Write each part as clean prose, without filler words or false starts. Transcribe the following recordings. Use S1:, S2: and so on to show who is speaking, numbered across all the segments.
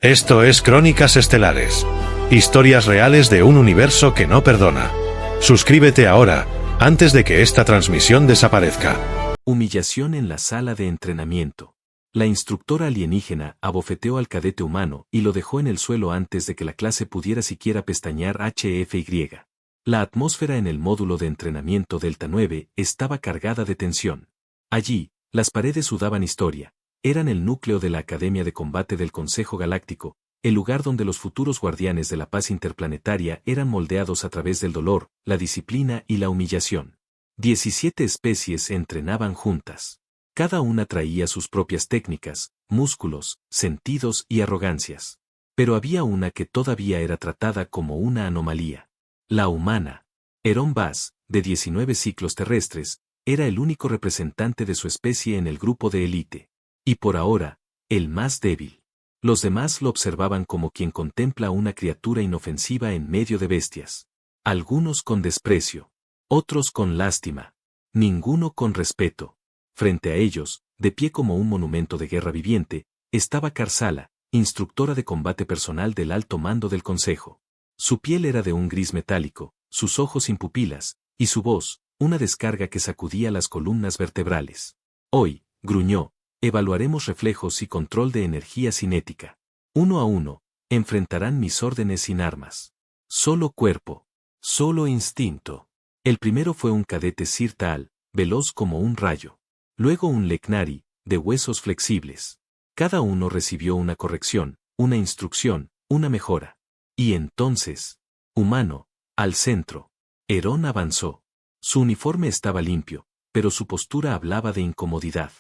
S1: Esto es Crónicas Estelares. Historias reales de un universo que no perdona. Suscríbete ahora, antes de que esta transmisión desaparezca.
S2: Humillación en la sala de entrenamiento. La instructora alienígena abofeteó al cadete humano y lo dejó en el suelo antes de que la clase pudiera siquiera pestañear HFY. La atmósfera en el módulo de entrenamiento Delta 9 estaba cargada de tensión. Allí, las paredes sudaban historia. Eran el núcleo de la Academia de Combate del Consejo Galáctico, el lugar donde los futuros guardianes de la paz interplanetaria eran moldeados a través del dolor, la disciplina y la humillación. 17 especies se entrenaban juntas. Cada una traía sus propias técnicas, músculos, sentidos y arrogancias. Pero había una que todavía era tratada como una anomalía. La humana. Herón Vaz, de 19 ciclos terrestres, era el único representante de su especie en el grupo de élite. Y por ahora, el más débil. Los demás lo observaban como quien contempla una criatura inofensiva en medio de bestias. Algunos con desprecio. Otros con lástima. Ninguno con respeto. Frente a ellos, de pie como un monumento de guerra viviente, estaba Karsala, instructora de combate personal del alto mando del consejo. Su piel era de un gris metálico, sus ojos sin pupilas, y su voz, una descarga que sacudía las columnas vertebrales. Hoy, gruñó, evaluaremos reflejos y control de energía cinética. Uno a uno, enfrentarán mis órdenes sin armas. Solo cuerpo. Solo instinto. El primero fue un cadete Sirtal, veloz como un rayo. Luego un Leknari, de huesos flexibles. Cada uno recibió una corrección, una instrucción, una mejora. Y entonces, humano, al centro. Herón avanzó. Su uniforme estaba limpio, pero su postura hablaba de incomodidad.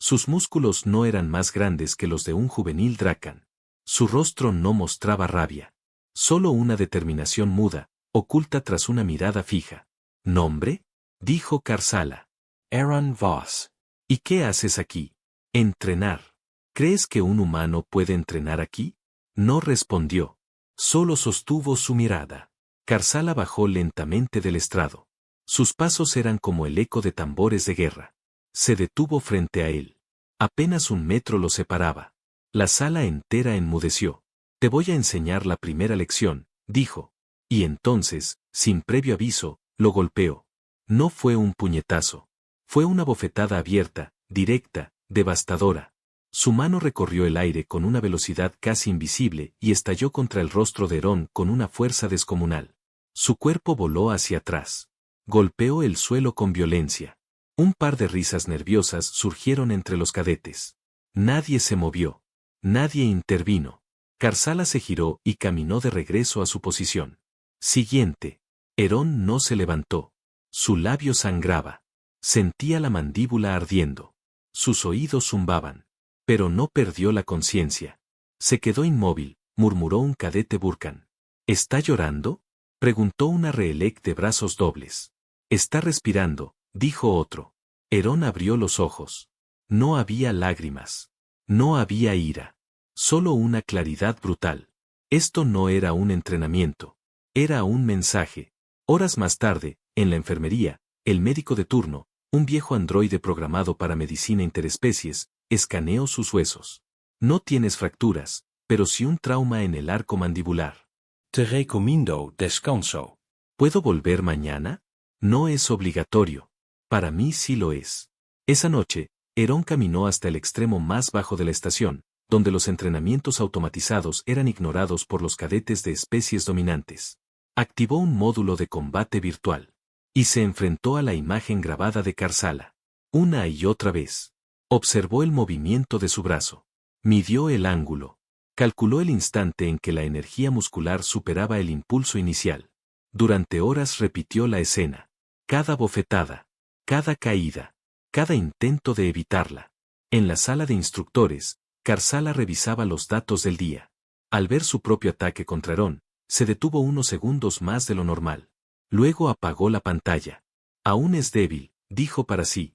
S2: Sus músculos no eran más grandes que los de un juvenil Dracan. Su rostro no mostraba rabia. Solo una determinación muda, oculta tras una mirada fija. ¿Nombre? Dijo Karsala.
S3: Herón Vaz.
S2: ¿Y qué haces aquí? Entrenar. ¿Crees que un humano puede entrenar aquí? No respondió. Solo sostuvo su mirada. Karsala bajó lentamente del estrado. Sus pasos eran como el eco de tambores de guerra. Se detuvo frente a él. Apenas 1 metro lo separaba. La sala entera enmudeció. Te voy a enseñar la primera lección, dijo. Y entonces, sin previo aviso, lo golpeó. No fue un puñetazo. Fue una bofetada abierta, directa, devastadora. Su mano recorrió el aire con una velocidad casi invisible y estalló contra el rostro de Herón con una fuerza descomunal. Su cuerpo voló hacia atrás. Golpeó el suelo con violencia. Un par de risas nerviosas surgieron entre los cadetes. Nadie se movió. Nadie intervino. Karsala se giró y caminó de regreso a su posición. Siguiente. Herón no se levantó. Su labio sangraba. Sentía la mandíbula ardiendo. Sus oídos zumbaban. Pero no perdió la conciencia. Se quedó inmóvil, murmuró un cadete Burkan. ¿Está llorando? Preguntó una Reelec de brazos dobles. Está respirando, dijo otro. Herón abrió los ojos. No había lágrimas. No había ira. Solo una claridad brutal. Esto no era un entrenamiento. Era un mensaje. Horas más tarde, en la enfermería, el médico de turno, un viejo androide programado para medicina interespecies, escaneó sus huesos. No tienes fracturas, pero sí un trauma en el arco mandibular.
S3: Te recomiendo descanso.
S2: ¿Puedo volver mañana? No es obligatorio. Para mí sí lo es. Esa noche, Herón caminó hasta el extremo más bajo de la estación, donde los entrenamientos automatizados eran ignorados por los cadetes de especies dominantes. Activó un módulo de combate virtual. Y se enfrentó a la imagen grabada de Karsala. Una y otra vez. Observó el movimiento de su brazo. Midió el ángulo. Calculó el instante en que la energía muscular superaba el impulso inicial. Durante horas repitió la escena. Cada bofetada. Cada caída. Cada intento de evitarla. En la sala de instructores, Karsala revisaba los datos del día. Al ver su propio ataque contra Herón, se detuvo unos segundos más de lo normal. Luego apagó la pantalla. Aún es débil, dijo para sí.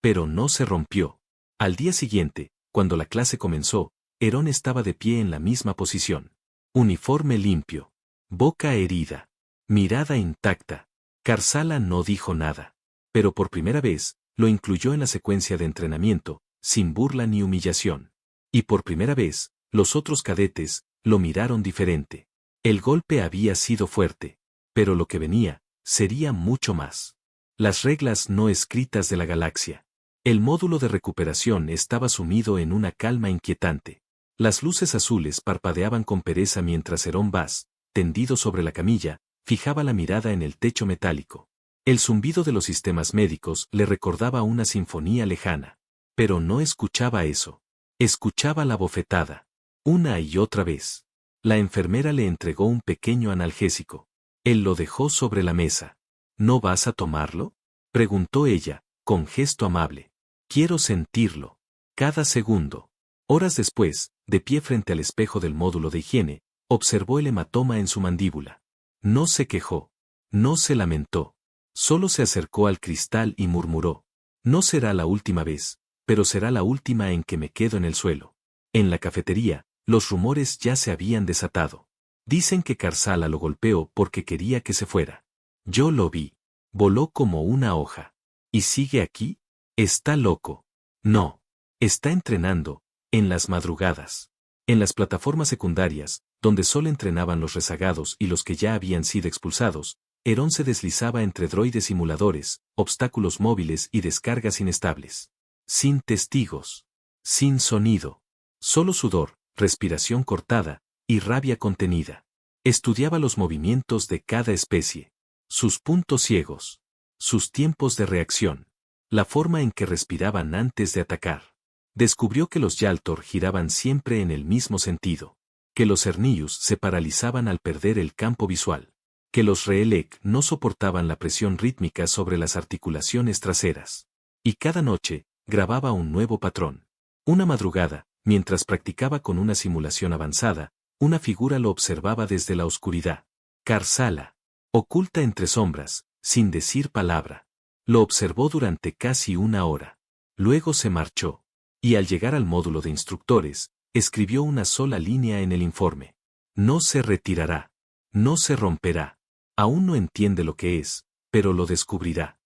S2: Pero no se rompió. Al día siguiente, cuando la clase comenzó, Herón estaba de pie en la misma posición. Uniforme limpio. Boca herida. Mirada intacta. Karsala no dijo nada. Pero por primera vez, lo incluyó en la secuencia de entrenamiento, sin burla ni humillación. Y por primera vez, Los otros cadetes lo miraron diferente. El golpe había sido fuerte, pero lo que venía sería mucho más. Las reglas no escritas de la galaxia. El módulo de recuperación estaba sumido en una calma inquietante. Las luces azules parpadeaban con pereza mientras Herón Vaz, tendido sobre la camilla, fijaba la mirada en el techo metálico. El zumbido de los sistemas médicos le recordaba una sinfonía lejana. Pero no escuchaba eso. Escuchaba la bofetada. Una y otra vez. La enfermera le entregó un pequeño analgésico. Él lo dejó sobre la mesa. ¿No vas a tomarlo?, preguntó ella, con gesto amable. Quiero sentirlo. Cada segundo. Horas después, de pie frente al espejo del módulo de higiene, observó el hematoma en su mandíbula. No se quejó. No se lamentó. Solo se acercó al cristal y murmuró. No será la última vez, pero será la última en que me quedo en el suelo. En la cafetería, los rumores ya se habían desatado. Dicen que Karsala lo golpeó porque quería que se fuera. Yo lo vi. Voló como una hoja. ¿Y sigue aquí? Está loco. No. Está entrenando, en las madrugadas. En las plataformas secundarias, donde solo entrenaban los rezagados y los que ya habían sido expulsados, Herón se deslizaba entre droides simuladores, obstáculos móviles y descargas inestables. Sin testigos. Sin sonido. Solo sudor, respiración cortada, y rabia contenida. Estudiaba los movimientos de cada especie. Sus puntos ciegos. Sus tiempos de reacción. La forma en que respiraban antes de atacar. Descubrió que los Yaltor giraban siempre en el mismo sentido. Que los Cernius se paralizaban al perder el campo visual. Que los Reelec no soportaban la presión rítmica sobre las articulaciones traseras. Y cada noche, grababa un nuevo patrón. Una madrugada, mientras practicaba con una simulación avanzada, una figura lo observaba desde la oscuridad. Karsala. Oculta entre sombras, sin decir palabra. Lo observó durante casi una hora. Luego se marchó. Y al llegar al módulo de instructores, escribió una sola línea en el informe. No se retirará. No se romperá. Aún no entiende lo que es, pero lo descubrirá.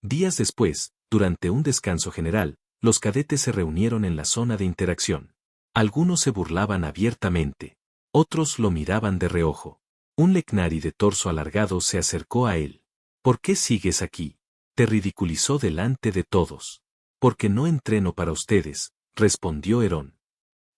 S2: Días después, durante un descanso general, los cadetes se reunieron en la zona de interacción. Algunos se burlaban abiertamente. Otros lo miraban de reojo. Un Lecnari de torso alargado se acercó a él. ¿Por qué sigues aquí? Te ridiculizó delante de todos. Porque no entreno para ustedes, respondió Herón.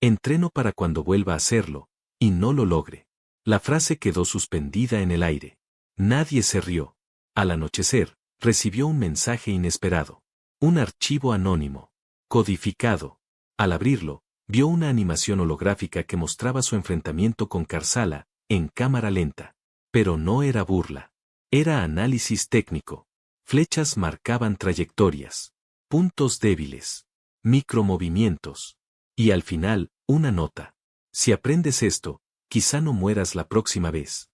S2: Entreno para cuando vuelva a hacerlo, y no lo logre. La frase quedó suspendida en el aire. Nadie se rió. Al anochecer, recibió un mensaje inesperado. Un archivo anónimo. Codificado. Al abrirlo, vio una animación holográfica que mostraba su enfrentamiento con Karsala, en cámara lenta. Pero no era burla. Era análisis técnico. Flechas marcaban trayectorias. Puntos débiles. Micromovimientos. Y al final, una nota. Si aprendes esto, quizá no mueras la próxima vez.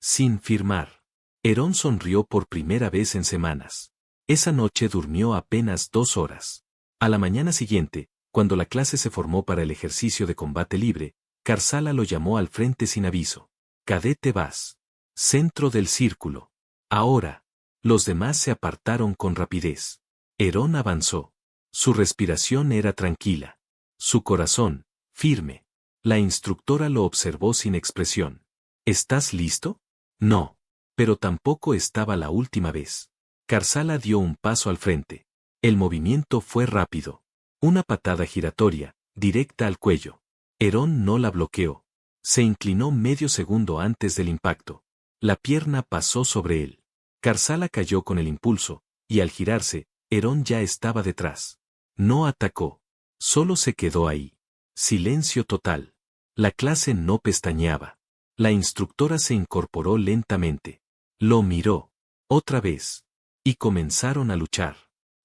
S2: Sin firmar. Herón sonrió por primera vez en semanas. Esa noche durmió apenas 2 horas. A la mañana siguiente, cuando la clase se formó para el ejercicio de combate libre, Karsala lo llamó al frente sin aviso. Cadete Vaz. Centro del círculo. Ahora. Los demás se apartaron con rapidez. Herón avanzó. Su respiración era tranquila. Su corazón, firme. La instructora lo observó sin expresión. ¿Estás listo? No. Pero tampoco estaba la última vez. Karsala dio un paso al frente. El movimiento fue rápido. Una patada giratoria, directa al cuello. Herón no la bloqueó. Se inclinó medio segundo antes del impacto. La pierna pasó sobre él. Karsala cayó con el impulso, y al girarse, Herón ya estaba detrás. No atacó. Solo se quedó ahí. Silencio total. La clase no pestañeaba. La instructora se incorporó lentamente. Lo miró. Otra vez. Y comenzaron a luchar.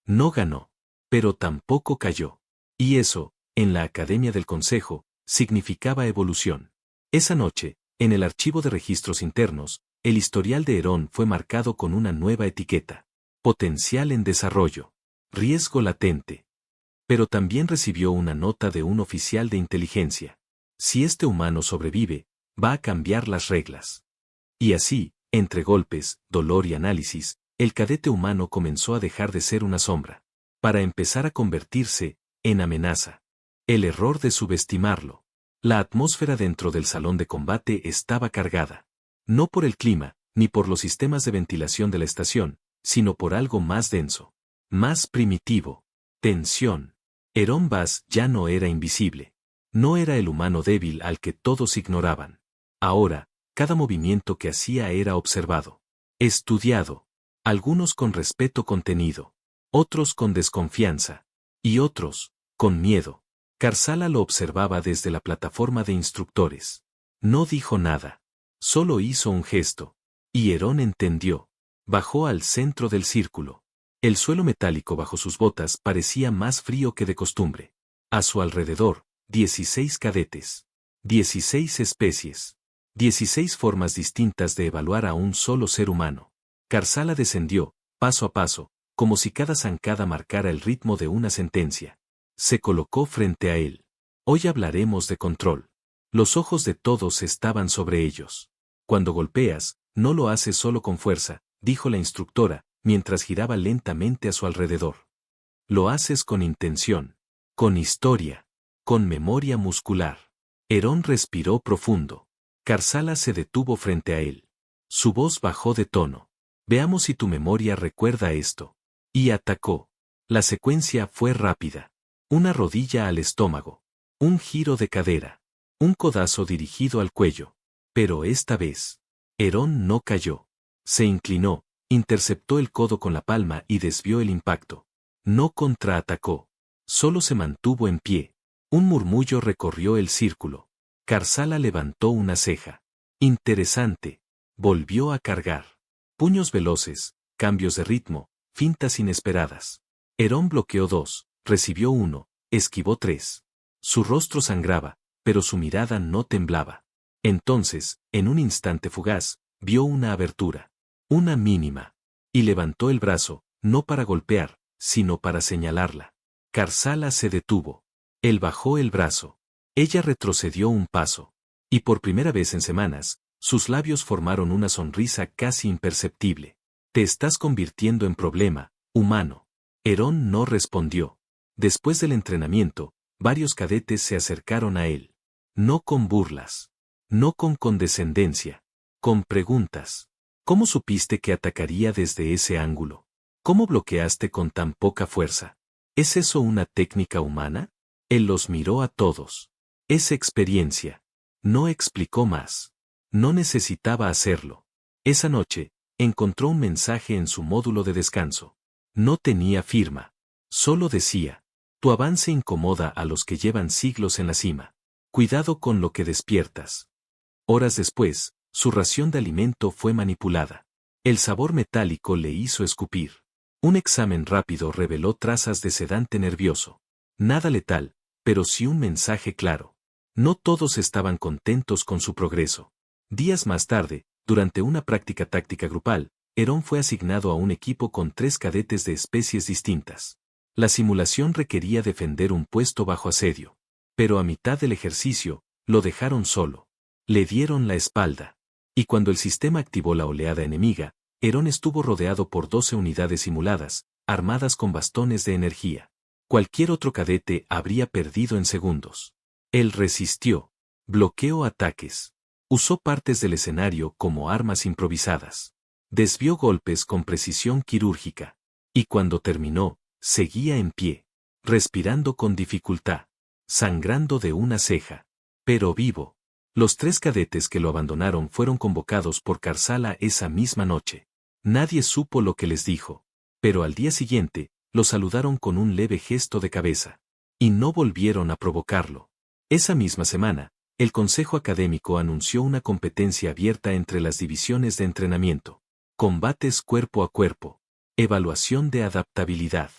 S2: No ganó. Pero tampoco cayó. Y eso, en la Academia del Consejo, significaba evolución. Esa noche, en el archivo de registros internos, el historial de Herón fue marcado con una nueva etiqueta. Potencial en desarrollo. Riesgo latente. Pero también recibió una nota de un oficial de inteligencia. Si este humano sobrevive, va a cambiar las reglas. Y así, entre golpes, dolor y análisis, el cadete humano comenzó a dejar de ser una sombra, para empezar a convertirse en amenaza. El error de subestimarlo. La atmósfera dentro del salón de combate estaba cargada. No por el clima, ni por los sistemas de ventilación de la estación, sino por algo más denso. Más primitivo. Tensión. Herón Vaz ya no era invisible. No era el humano débil al que todos ignoraban. Ahora, cada movimiento que hacía era observado. Estudiado. Algunos con respeto contenido. Otros con desconfianza. Y otros, con miedo. Karsala lo observaba desde la plataforma de instructores. No dijo nada. Solo hizo un gesto. Y Herón entendió. Bajó al centro del círculo. El suelo metálico bajo sus botas parecía más frío que de costumbre. A su alrededor, 16 cadetes. 16 especies. 16 formas distintas de evaluar a un solo ser humano. Karsala descendió, paso a paso, como si cada zancada marcara el ritmo de una sentencia. Se colocó frente a él. Hoy hablaremos de control. Los ojos de todos estaban sobre ellos. Cuando golpeas, no lo haces solo con fuerza, dijo la instructora, mientras giraba lentamente a su alrededor. Lo haces con intención, con historia, con memoria muscular. Herón respiró profundo. Karsala se detuvo frente a él. Su voz bajó de tono. Veamos si tu memoria recuerda esto. Y atacó. La secuencia fue rápida. Una rodilla al estómago. Un giro de cadera. Un codazo dirigido al cuello. Pero esta vez, Herón no cayó. Se inclinó, interceptó el codo con la palma y desvió el impacto. No contraatacó. Solo se mantuvo en pie. Un murmullo recorrió el círculo. Karsala levantó una ceja. Interesante. Volvió a cargar. Puños veloces, cambios de ritmo, fintas inesperadas. Herón bloqueó 2, recibió 1, esquivó 3. Su rostro sangraba, pero su mirada no temblaba. Entonces, en un instante fugaz, vio una abertura. Una mínima. Y levantó el brazo, no para golpear, sino para señalarla. Karsala se detuvo. Él bajó el brazo. Ella retrocedió un paso. Y por primera vez en semanas, sus labios formaron una sonrisa casi imperceptible. Te estás convirtiendo en problema, humano. Herón no respondió. Después del entrenamiento, varios cadetes se acercaron a él. No con burlas. No con condescendencia. Con preguntas. ¿Cómo supiste que atacaría desde ese ángulo? ¿Cómo bloqueaste con tan poca fuerza? ¿Es eso una técnica humana? Él los miró a todos. Es experiencia. No explicó más. No necesitaba hacerlo. Esa noche, encontró un mensaje en su módulo de descanso. No tenía firma. Solo decía, tu avance incomoda a los que llevan siglos en la cima. Cuidado con lo que despiertas. Horas después, su ración de alimento fue manipulada. El sabor metálico le hizo escupir. Un examen rápido reveló trazas de sedante nervioso. Nada letal, pero sí un mensaje claro. No todos estaban contentos con su progreso. Días más tarde, durante una práctica táctica grupal, Herón fue asignado a un equipo con 3 cadetes de especies distintas. La simulación requería defender un puesto bajo asedio. Pero a mitad del ejercicio, lo dejaron solo. Le dieron la espalda. Y cuando el sistema activó la oleada enemiga, Herón estuvo rodeado por 12 unidades simuladas, armadas con bastones de energía. Cualquier otro cadete habría perdido en segundos. Él resistió. Bloqueó ataques. Usó partes del escenario como armas improvisadas. Desvió golpes con precisión quirúrgica. Y cuando terminó, seguía en pie. Respirando con dificultad. Sangrando de una ceja. Pero vivo. Los 3 cadetes que lo abandonaron fueron convocados por Karsala esa misma noche. Nadie supo lo que les dijo. Pero al día siguiente, lo saludaron con un leve gesto de cabeza. Y no volvieron a provocarlo. Esa misma semana, el Consejo Académico anunció una competencia abierta entre las divisiones de entrenamiento. Combates cuerpo a cuerpo. Evaluación de adaptabilidad.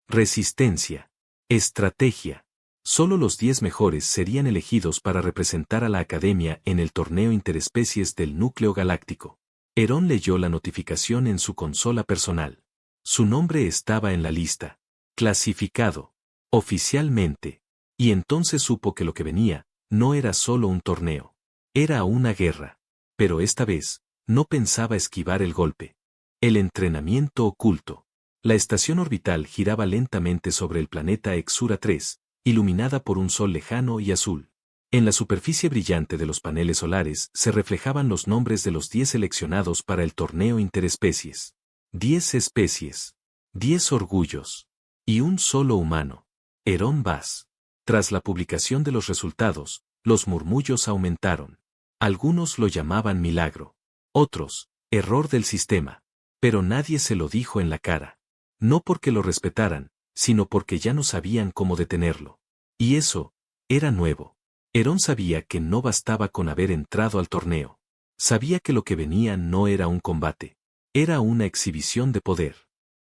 S2: Resistencia. Estrategia. Solo los 10 mejores serían elegidos para representar a la Academia en el torneo interespecies del núcleo galáctico. Herón leyó la notificación en su consola personal. Su nombre estaba en la lista. Clasificado. Oficialmente. Y entonces supo que lo que venía, no era solo un torneo. Era una guerra. Pero esta vez, no pensaba esquivar el golpe. El entrenamiento oculto. La estación orbital giraba lentamente sobre el planeta Exura 3, iluminada por un sol lejano y azul. En la superficie brillante de los paneles solares se reflejaban los nombres de los 10 seleccionados para el torneo interespecies. 10 especies, 10 orgullos, y un solo humano, Herón Vaz. Tras la publicación de los resultados, los murmullos aumentaron. Algunos lo llamaban milagro, otros, error del sistema, pero nadie se lo dijo en la cara. No porque lo respetaran, sino porque ya no sabían cómo detenerlo. Y eso, era nuevo. Herón sabía que no bastaba con haber entrado al torneo. Sabía que lo que venía no era un combate. Era una exhibición de poder.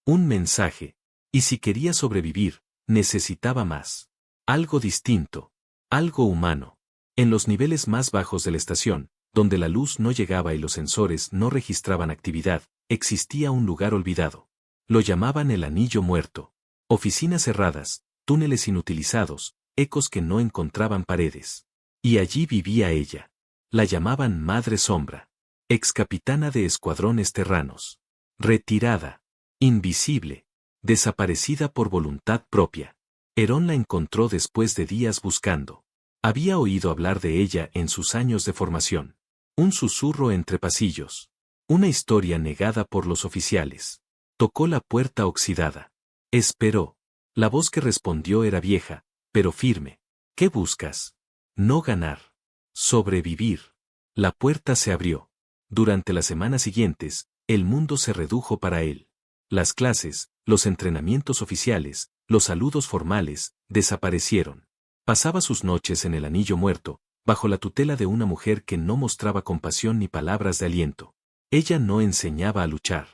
S2: Un mensaje. Y si quería sobrevivir, necesitaba más. Algo distinto. Algo humano. En los niveles más bajos de la estación, donde la luz no llegaba y los sensores no registraban actividad, existía un lugar olvidado. Lo llamaban el Anillo Muerto. Oficinas cerradas, túneles inutilizados, ecos que no encontraban paredes. Y allí vivía ella. La llamaban Madre Sombra. Excapitana de escuadrones terranos. Retirada. Invisible. Desaparecida por voluntad propia. Herón la encontró después de días buscando. Había oído hablar de ella en sus años de formación. Un susurro entre pasillos. Una historia negada por los oficiales. Tocó la puerta oxidada. Esperó. La voz que respondió era vieja, pero firme. ¿Qué buscas? No ganar. Sobrevivir. La puerta se abrió. Durante las semanas siguientes, el mundo se redujo para él. Las clases, los entrenamientos oficiales, los saludos formales, desaparecieron. Pasaba sus noches en el Anillo Muerto, bajo la tutela de una mujer que no mostraba compasión ni palabras de aliento. Ella no enseñaba a luchar.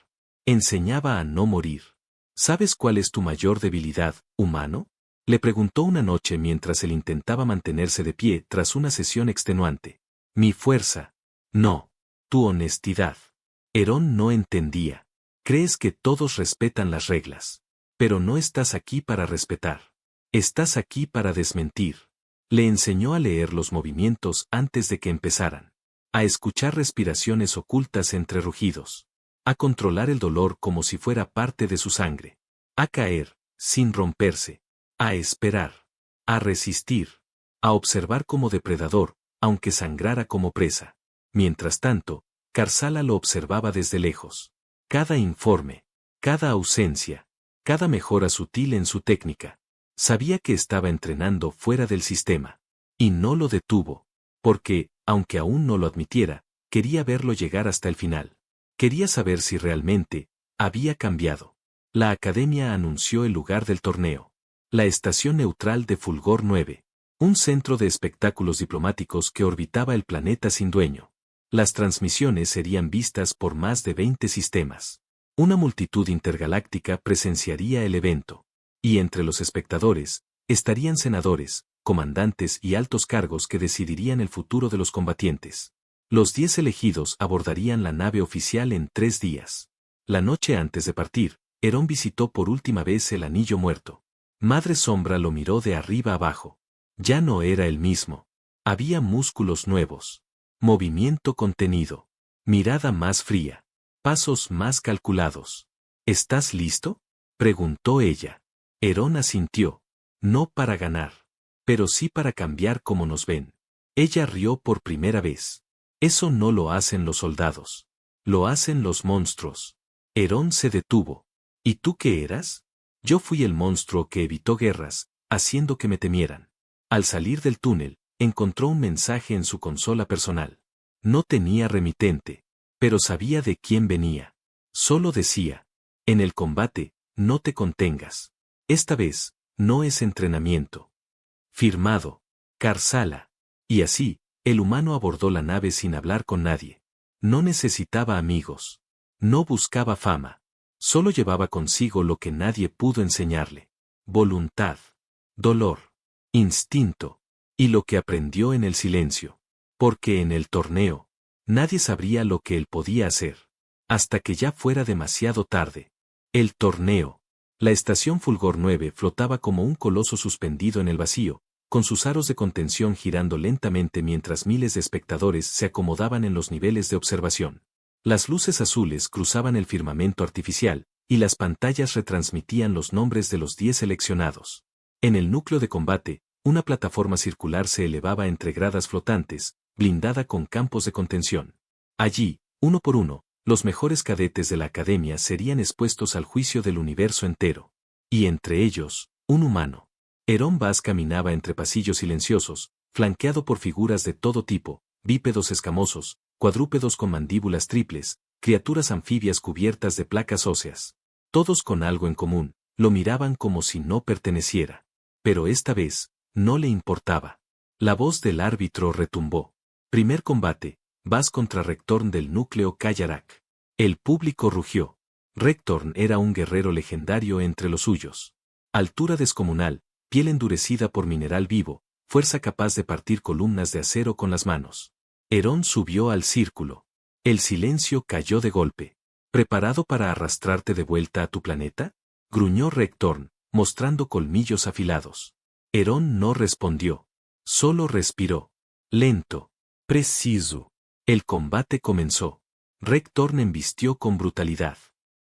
S2: Enseñaba a no morir. ¿Sabes cuál es tu mayor debilidad, humano? Le preguntó una noche mientras él intentaba mantenerse de pie tras una sesión extenuante. Mi fuerza. No. Tu honestidad. Herón no entendía. Crees que todos respetan las reglas. Pero no estás aquí para respetar. Estás aquí para desmentir. Le enseñó a leer los movimientos antes de que empezaran. A escuchar respiraciones ocultas entre rugidos. A controlar el dolor como si fuera parte de su sangre. A caer, sin romperse. A esperar. A resistir. A observar como depredador, aunque sangrara como presa. Mientras tanto, Karsala lo observaba desde lejos. Cada informe, cada ausencia, cada mejora sutil en su técnica. Sabía que estaba entrenando fuera del sistema. Y no lo detuvo. Porque, aunque aún no lo admitiera, quería verlo llegar hasta el final. Quería saber si realmente había cambiado. La academia anunció el lugar del torneo. La estación neutral de Fulgor 9. Un centro de espectáculos diplomáticos que orbitaba el planeta sin dueño. Las transmisiones serían vistas por más de 20 sistemas. Una multitud intergaláctica presenciaría el evento. Y entre los espectadores, estarían senadores, comandantes y altos cargos que decidirían el futuro de los combatientes. Los 10 elegidos abordarían la nave oficial en 3 días. La noche antes de partir, Herón visitó por última vez el Anillo Muerto. Madre Sombra lo miró de arriba abajo. Ya no era el mismo. Había músculos nuevos. Movimiento contenido. Mirada más fría. Pasos más calculados. ¿Estás listo? Preguntó ella. Herón asintió. No para ganar. Pero sí para cambiar cómo nos ven. Ella rió por primera vez. Eso no lo hacen los soldados. Lo hacen los monstruos. Herón se detuvo. ¿Y tú qué eras? Yo fui el monstruo que evitó guerras, haciendo que me temieran. Al salir del túnel, encontró un mensaje en su consola personal. No tenía remitente, pero sabía de quién venía. Solo decía, en el combate, no te contengas. Esta vez, no es entrenamiento. Firmado, Karsala. Y así, el humano abordó la nave sin hablar con nadie. No necesitaba amigos. No buscaba fama. Solo llevaba consigo lo que nadie pudo enseñarle. Voluntad. Dolor. Instinto. Y lo que aprendió en el silencio. Porque en el torneo, nadie sabría lo que él podía hacer. Hasta que ya fuera demasiado tarde. El torneo. La estación Fulgor 9 flotaba como un coloso suspendido en el vacío, con sus aros de contención girando lentamente mientras miles de espectadores se acomodaban en los niveles de observación. Las luces azules cruzaban el firmamento artificial, y las pantallas retransmitían los nombres de los 10 seleccionados. En el núcleo de combate, Una plataforma circular se elevaba entre gradas flotantes, blindada con campos de contención. Allí, uno por uno, los mejores cadetes de la academia serían expuestos al juicio del universo entero. Y entre ellos, un humano. Herón Vaz caminaba entre pasillos silenciosos, flanqueado por figuras de todo tipo, bípedos escamosos, cuadrúpedos con mandíbulas triples, criaturas anfibias cubiertas de placas óseas. Todos con algo en común, lo miraban como si no perteneciera. Pero esta vez, no le importaba. La voz del árbitro retumbó. Primer combate, Vaz contra Rektorn del núcleo Kallarak. El público rugió. Rektorn era un guerrero legendario entre los suyos. Altura descomunal, piel endurecida por mineral vivo, fuerza capaz de partir columnas de acero con las manos. Herón subió al círculo. El silencio cayó de golpe. ¿Preparado para arrastrarte de vuelta a tu planeta? Gruñó Rektorn, mostrando colmillos afilados. Herón no respondió. Solo respiró. Lento. Preciso. El combate comenzó. Rektorn embistió con brutalidad.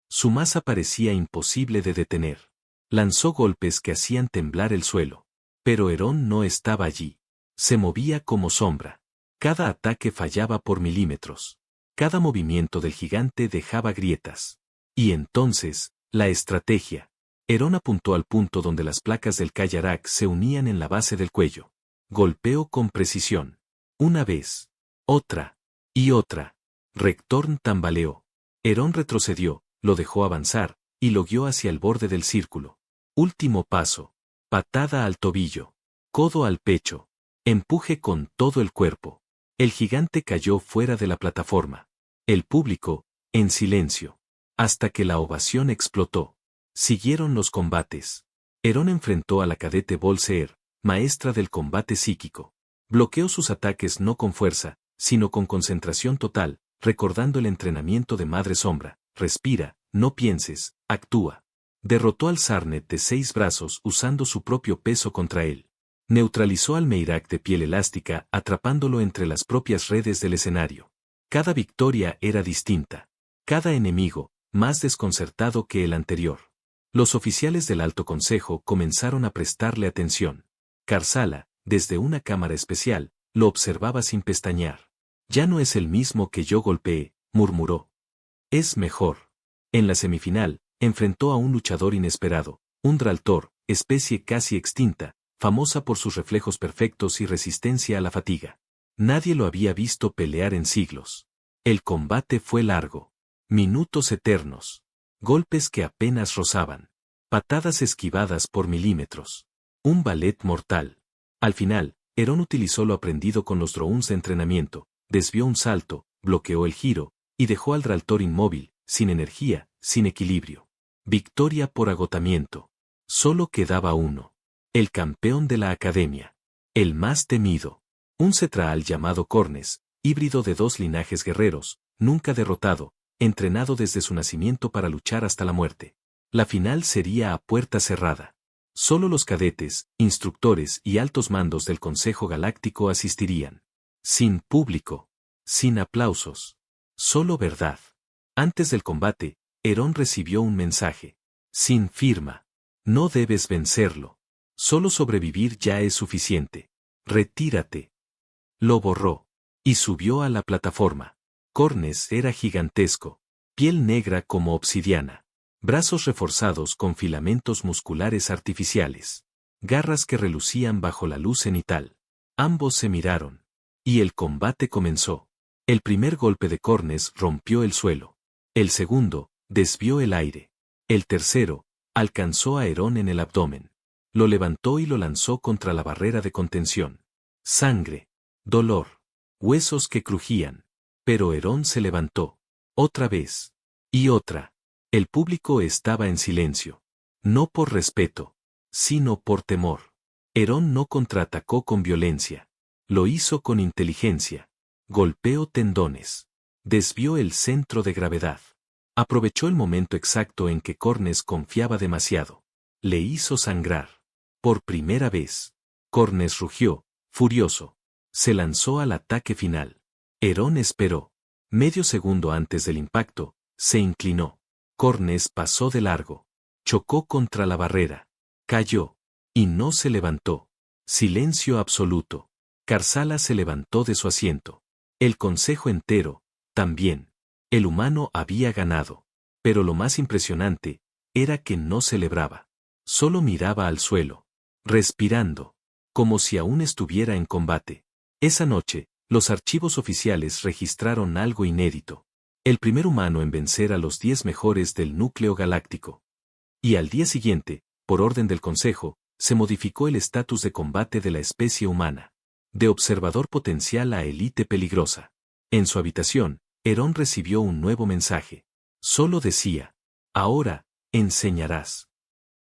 S2: Su masa parecía imposible de detener. Lanzó golpes que hacían temblar el suelo. Pero Herón no estaba allí. Se movía como sombra. Cada ataque fallaba por milímetros. Cada movimiento del gigante dejaba grietas. Y entonces, la estrategia. Herón apuntó al punto donde las placas del Kallarak se unían en la base del cuello. Golpeó con precisión. Una vez. Otra. Y otra. Rektorn tambaleó. Herón retrocedió, lo dejó avanzar, y lo guió hacia el borde del círculo. Último paso. Patada al tobillo. Codo al pecho. Empuje con todo el cuerpo. El gigante cayó fuera de la plataforma. El público, en silencio. Hasta que la ovación explotó. Siguieron los combates. Herón enfrentó a la cadete Volseer, maestra del combate psíquico. Bloqueó sus ataques no con fuerza, sino con concentración total, recordando el entrenamiento de Madre Sombra. Respira, no pienses, actúa. Derrotó al Sarnet de 6 brazos usando su propio peso contra él. Neutralizó al Meirak de piel elástica atrapándolo entre las propias redes del escenario. Cada victoria era distinta. Cada enemigo, más desconcertado que el anterior. Los oficiales del Alto Consejo comenzaron a prestarle atención. Karsala, desde una cámara especial, lo observaba sin pestañear. Ya no es el mismo que yo golpeé, murmuró. Es mejor. En la semifinal, enfrentó a un luchador inesperado, un Draltor, especie casi extinta, famosa por sus reflejos perfectos y resistencia a la fatiga. Nadie lo había visto pelear en siglos. El combate fue largo. Minutos eternos. Golpes que apenas rozaban. Patadas esquivadas por milímetros. Un ballet mortal. Al final, Herón utilizó lo aprendido con los drones de entrenamiento, desvió un salto, bloqueó el giro, y dejó al Draltor inmóvil, sin energía, sin equilibrio. Victoria por agotamiento. Solo quedaba uno. El campeón de la academia. El más temido. Un cetraal llamado Cornes, híbrido de 2 linajes guerreros, nunca derrotado, entrenado desde su nacimiento para luchar hasta la muerte. La final sería a puerta cerrada. Solo los cadetes, instructores y altos mandos del Consejo Galáctico asistirían. Sin público. Sin aplausos. Solo verdad. Antes del combate, Herón recibió un mensaje. Sin firma. No debes vencerlo. Solo sobrevivir ya es suficiente. Retírate. Lo borró. Y subió a la plataforma. Cornes era gigantesco. Piel negra como obsidiana. Brazos reforzados con filamentos musculares artificiales. Garras que relucían bajo la luz cenital. Ambos se miraron. Y el combate comenzó. El primer golpe de Cornes rompió el suelo. El segundo, desvió el aire. El tercero, alcanzó a Herón en el abdomen. Lo levantó y lo lanzó contra la barrera de contención. Sangre. Dolor. Huesos que crujían. Pero Herón se levantó. Otra vez. Y otra. El público estaba en silencio. No por respeto, sino por temor. Herón no contraatacó con violencia. Lo hizo con inteligencia. Golpeó tendones. Desvió el centro de gravedad. Aprovechó el momento exacto en que Cornes confiaba demasiado. Le hizo sangrar. Por primera vez. Cornes rugió, furioso. Se lanzó al ataque final. Herón esperó. Medio segundo antes del impacto, se inclinó. Cornes pasó de largo. Chocó contra la barrera. Cayó. Y no se levantó. Silencio absoluto. Karsala se levantó de su asiento. El consejo entero, también. El humano había ganado. Pero lo más impresionante, era que no celebraba. Solo miraba al suelo. Respirando. Como si aún estuviera en combate. Esa noche, los archivos oficiales registraron algo inédito. El primer humano en vencer a los 10 mejores del núcleo galáctico. Y al día siguiente, por orden del Consejo, se modificó el estatus de combate de la especie humana. De observador potencial a élite peligrosa. En su habitación, Herón recibió un nuevo mensaje. Solo decía, ahora, enseñarás.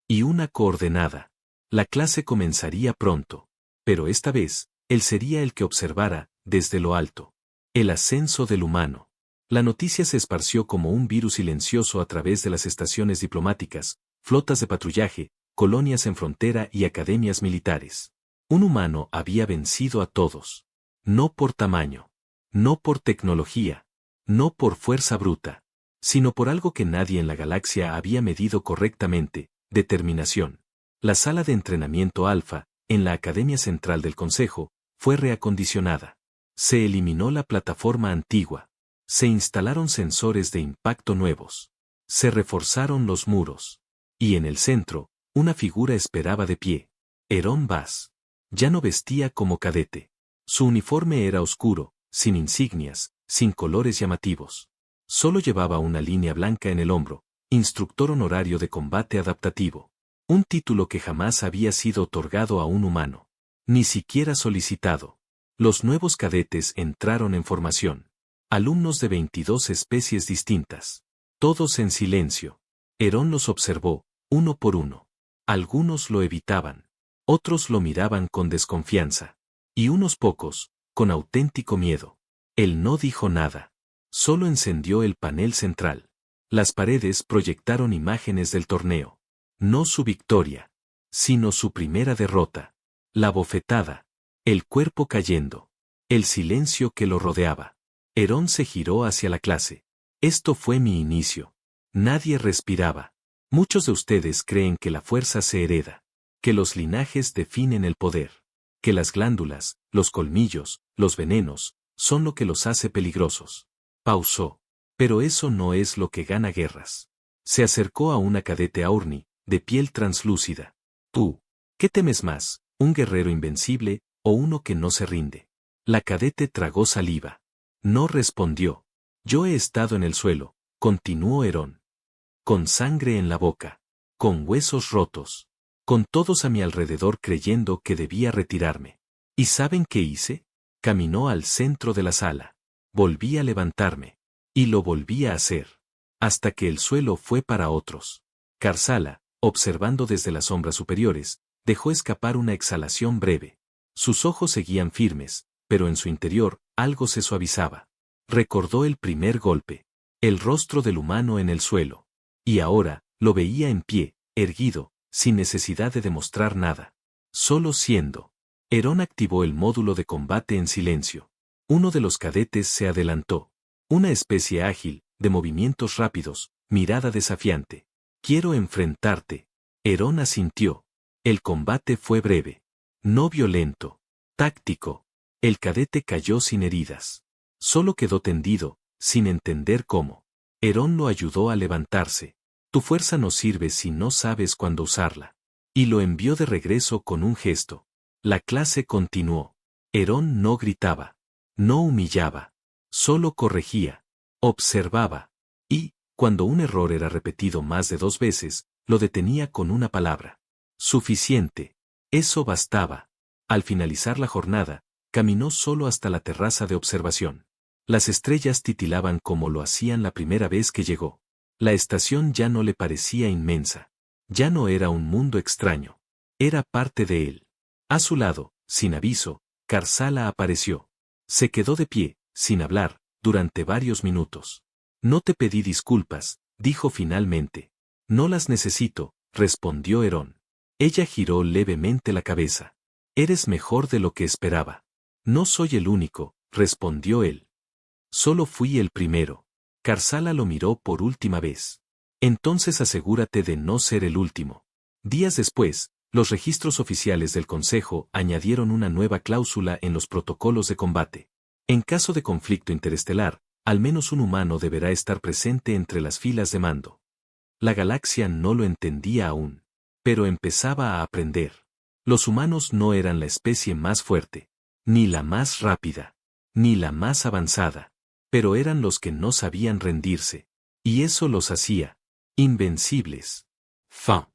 S2: Y una coordenada. La clase comenzaría pronto. Pero esta vez, él sería el que observara, desde lo alto. El ascenso del humano. La noticia se esparció como un virus silencioso a través de las estaciones diplomáticas, flotas de patrullaje, colonias en frontera y academias militares. Un humano había vencido a todos. No por tamaño. No por tecnología. No por fuerza bruta. Sino por algo que nadie en la galaxia había medido correctamente, determinación. La sala de entrenamiento Alfa, en la Academia Central del Consejo, fue reacondicionada. Se eliminó la plataforma antigua. Se instalaron sensores de impacto nuevos. Se reforzaron los muros. Y en el centro, una figura esperaba de pie. Herón Vaz. Ya no vestía como cadete. Su uniforme era oscuro, sin insignias, sin colores llamativos. Solo llevaba una línea blanca en el hombro, instructor honorario de combate adaptativo. Un título que jamás había sido otorgado a un humano. Ni siquiera solicitado. Los nuevos cadetes entraron en formación. Alumnos de 22 especies distintas. Todos en silencio. Herón los observó, uno por uno. Algunos lo evitaban. Otros lo miraban con desconfianza. Y unos pocos, con auténtico miedo. Él no dijo nada. Solo encendió el panel central. Las paredes proyectaron imágenes del torneo. No su victoria, sino su primera derrota. La bofetada. El cuerpo cayendo. El silencio que lo rodeaba. Herón se giró hacia la clase. Esto fue mi inicio. Nadie respiraba. Muchos de ustedes creen que la fuerza se hereda. Que los linajes definen el poder. Que las glándulas, los colmillos, los venenos, son lo que los hace peligrosos. Pausó. Pero eso no es lo que gana guerras. Se acercó a una cadete Aurni, de piel translúcida. Tú, ¿qué temes más, un guerrero invencible, o uno que no se rinde? La cadete tragó saliva. No respondió. Yo he estado en el suelo, continuó Herón. Con sangre en la boca. Con huesos rotos. Con todos a mi alrededor creyendo que debía retirarme. ¿Y saben qué hice? Caminó al centro de la sala. Volví a levantarme. Y lo volví a hacer. Hasta que el suelo fue para otros. Karsala, observando desde las sombras superiores, dejó escapar una exhalación breve. Sus ojos seguían firmes, pero en su interior, algo se suavizaba. Recordó el primer golpe. El rostro del humano en el suelo. Y ahora, lo veía en pie, erguido, sin necesidad de demostrar nada. Solo siendo. Herón activó el módulo de combate en silencio. Uno de los cadetes se adelantó. Una especie ágil, de movimientos rápidos, mirada desafiante. Quiero enfrentarte. Herón asintió. El combate fue breve. No violento. Táctico. El cadete cayó sin heridas. Solo quedó tendido, sin entender cómo. Herón lo ayudó a levantarse. Tu fuerza no sirve si no sabes cuándo usarla. Y lo envió de regreso con un gesto. La clase continuó. Herón no gritaba. No humillaba. Solo corregía. Observaba. Y, cuando un error era repetido más de 2 veces, lo detenía con una palabra. Suficiente. Eso bastaba. Al finalizar la jornada, caminó solo hasta la terraza de observación. Las estrellas titilaban como lo hacían la primera vez que llegó. La estación ya no le parecía inmensa. Ya no era un mundo extraño. Era parte de él. A su lado, sin aviso, Karsala apareció. Se quedó de pie, sin hablar, durante varios minutos. No te pedí disculpas, dijo finalmente. No las necesito, respondió Herón. Ella giró levemente la cabeza. Eres mejor de lo que esperaba. No soy el único, respondió él. Solo fui el primero. Karsala lo miró por última vez. Entonces asegúrate de no ser el último. Días después, Los registros oficiales del Consejo añadieron una nueva cláusula en los protocolos de combate. En caso de conflicto interestelar, al menos un humano deberá estar presente entre las filas de mando. La galaxia no lo entendía aún, pero empezaba a aprender. Los humanos no eran la especie más fuerte, ni la más rápida, ni la más avanzada, pero eran los que no sabían rendirse, y eso los hacía invencibles. Fin.